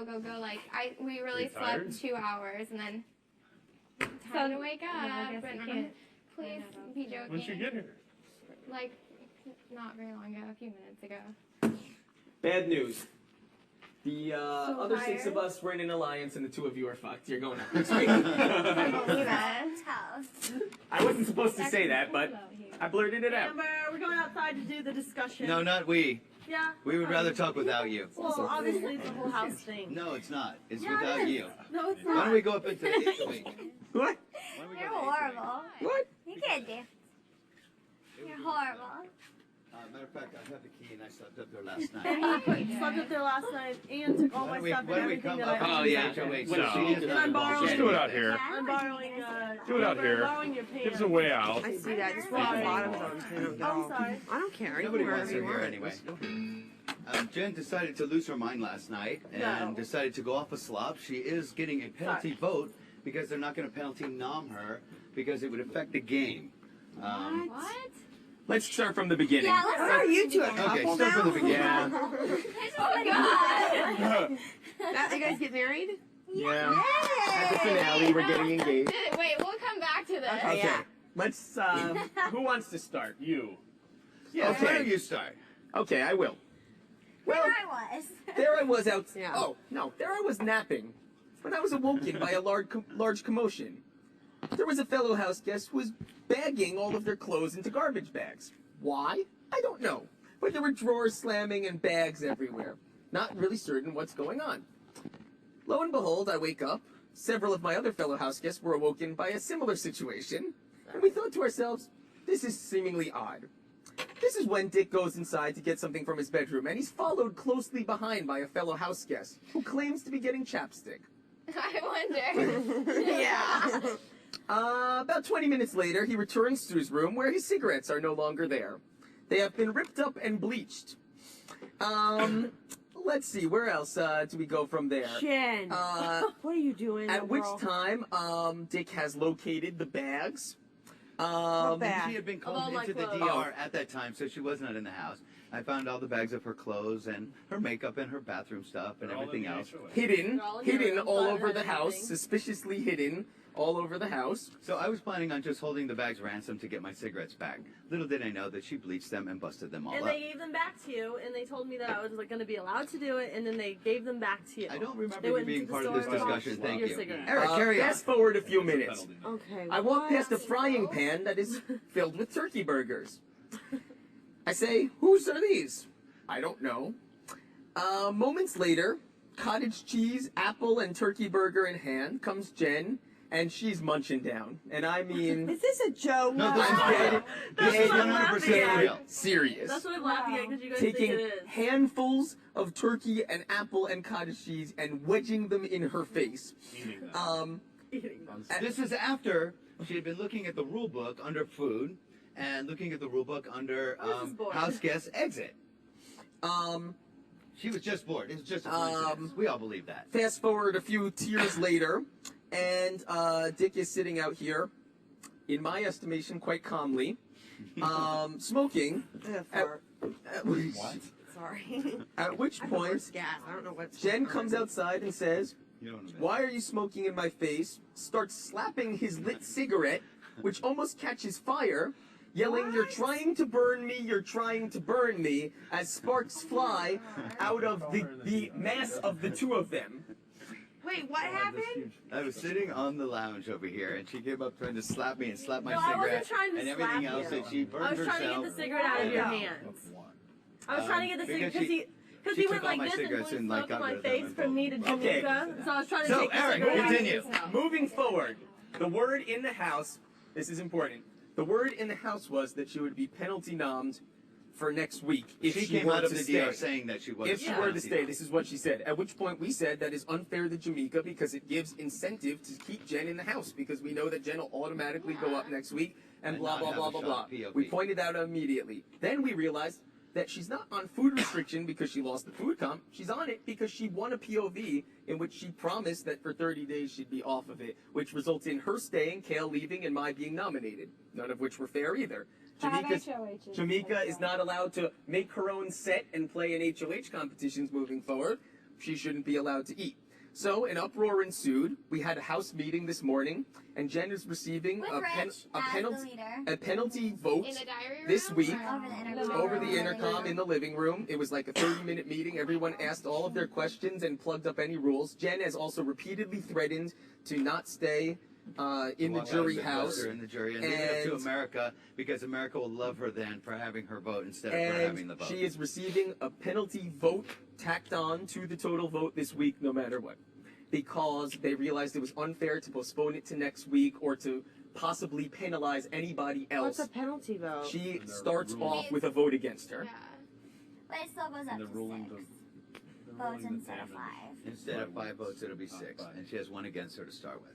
Go. Like, we really slept 2 hours, and then time to wake up. But please be joking. When did you get here? Like, not very long ago, a few minutes ago. Bad news. The other 6 of us were in an alliance, and the 2 of you are fucked. You're going out next week. I I wasn't supposed to say that, but I blurted it out. Amber, we're going outside to do the discussion. No, not we. Yeah? We would rather talk without you. Well, obviously it's a whole house thing. No, it's not. It's Yeah, without it is. you. No, it's Why not. don't we go up into the HOH? What? Why don't we go You're to the horrible. What? You can't do. You're horrible. Matter of fact, I have the key and I slept up there last night. I slept up there last night and took all my stuff and Why don't we everything come that up I into owned. the HOH? No. She is And not I'm involved. borrowing. Let's do it out here. I'm borrowing. Do it out I'm here. borrowing your pants. Give us a way out. I see that. Just put the bottoms on so they don't get I'm all. sorry. I don't care. You Nobody can wear wants whatever her you here want. anyway. Jen decided to lose her mind last night and decided to go off a slop. She is getting a penalty vote because they're not going to penalty nom her because it would affect the game. What? Let's start from the beginning. Yeah, let's Are you two a couple Okay, now? start from the beginning. Oh, God. You guys get married? Yeah. At the finale, we're getting engaged. Wait, we'll come back to this. Okay. Yeah. Let's, who wants to start? You. Yeah, Okay. why don't you start? Okay, I will. There Well, I was. there I was out. Yeah. Oh, no. There I was napping when I was awoken by a large commotion. There was a fellow house guest who was bagging all of their clothes into garbage bags. Why? I don't know. But there were drawers slamming and bags everywhere. Not really certain what's going on. Lo and behold, I wake up. Several of my other fellow house guests were awoken by a similar situation. And we thought to ourselves, this is seemingly odd. This is when Dick goes inside to get something from his bedroom, and he's followed closely behind by a fellow house guest who claims to be getting chapstick. I wonder. Yeah. About 20 minutes later, he returns to his room where his cigarettes are no longer there. They have been ripped up and bleached. Let's see, where else do we go from there? Jen, what are you doing? At which time, Dick has located the bags. What bag? She had been all called my into the clothes. DR at that time, so she was not in the house. I found all the bags of her clothes and her makeup and her bathroom stuff and everything else. Hidden They're all in your room, all but over had the house, everything. suspiciously hidden all over the house. So I was planning on just holding the bags ransom to get my cigarettes back. Little did I know that she bleached them and busted them all And up. they gave them back to you, and they told me that I was like going to be allowed to do it, and then they gave them back to you. I don't remember They you went being into the part of this store and bought discussion. Thank your you. cigarettes. Eric, carry on. Fast forward a few minutes. Okay. I walk what? past a frying pan that is filled with turkey burgers. I say, whose are these? I don't know. Moments later, cottage cheese, apple, and turkey burger in hand, comes Jen, and she's munching down. And I mean, Is this a joke? No, this is I'm dead, This is what I'm 100% laughing at. real. serious. That's what I'm laughing at, because you guys think Taking it is. handfuls of turkey and apple and cottage cheese and wedging them in her face. Eating them. This is after she had been looking at the rule book under food and looking at the rule book under this is boring. house guest exit. She was just bored. It was just a coincidence. We all believe that. Fast forward a few tears later, and Dick is sitting out here, in my estimation, quite calmly, smoking. Ugh, At, fart. Sorry. at which I thought it point, was gas. I don't know what's. Jen comes outside and says, You don't know. "Why are you smoking in my face?" Starts slapping his lit cigarette, which almost catches fire, yelling, "You're trying to burn me, you're trying to burn me," as sparks fly out of the mass of the 2 of them. Wait, what happened? I was sitting on the lounge over here, and she came up trying to slap me and slap my No, I wasn't cigarette trying to and everything slap else you. that she burned I was trying to herself. get the cigarette out of your hands. I was trying to get the cigarette because she he took went all like my this and cigarettes blew and, smoke like, in got my rid of them face and from me to Okay. Jamaica. So I was trying to So, take the Eric, cigarette out of continue. his mouth. Moving forward, the word in the house, this is important, the word in the house was that she would be penalty nommed for next week if She she came were out of to the stay. DR saying that she wasn't. If she were to stay, this is what she said. At which point we said that is unfair to Jamaica because it gives incentive to keep Jen in the house because we know that Jen will automatically go up next week and And blah, not blah, have blah, a blah, shot blah. of POV. We pointed out immediately. Then we realized that she's not on food restriction because she lost the food comp. She's on it because she won a POV in which she promised that for 30 days she'd be off of it, which results in her staying, Kale leaving, and my being nominated. None of which were fair either. Jamaica is not allowed to make her own set and play in HOH competitions moving forward, she shouldn't be allowed to eat. So an uproar ensued. We had a house meeting this morning, and Jen is receiving With a Rich as the leader. penalty vote In the diary room? this week. Over the intercom. Over the intercom in the living room. It was like a 30-minute meeting. Everyone asked all of their questions and plugged up any rules. Jen has also repeatedly threatened to not stay in the jury house. In the jury, and leave it up to America, because America will love her then for having her vote instead of her having the vote. She is receiving a penalty vote tacked on to the total vote this week, no matter what, because they realized it was unfair to postpone it to next week or to possibly penalize anybody else. What's a penalty vote? She starts off with a vote against her. Yeah. But it still goes up to 6 votes instead of 5. Instead of 5 votes, it'll be 6, and she has 1 against her to start with.